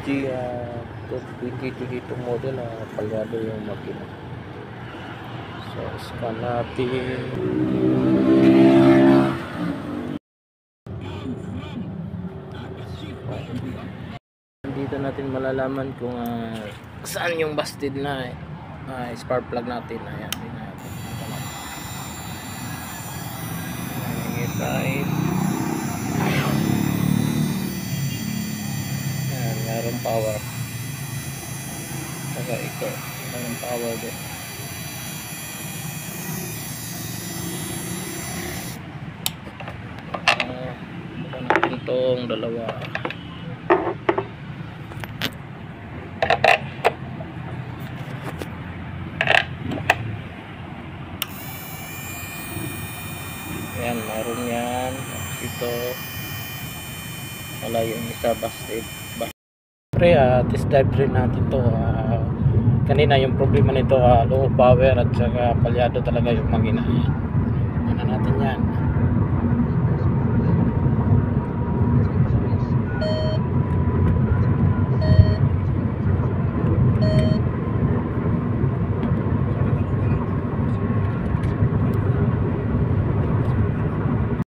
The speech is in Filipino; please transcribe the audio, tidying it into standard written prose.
2022 model, palyado yung makina. So scan natin. Dito natin malalaman kung saan yung busted na spark plug natin. Ayan, din natin. Ayan, mayroong power. Saka ito, mayroong power din. Bukan natin itong dalawa. Ayan, mayroon yan. Ito wala yung isa busted. Pre, test drive rin natin to. Kanina yung problema nito, low power at saka palyado talaga yung makina. Ano natin yan.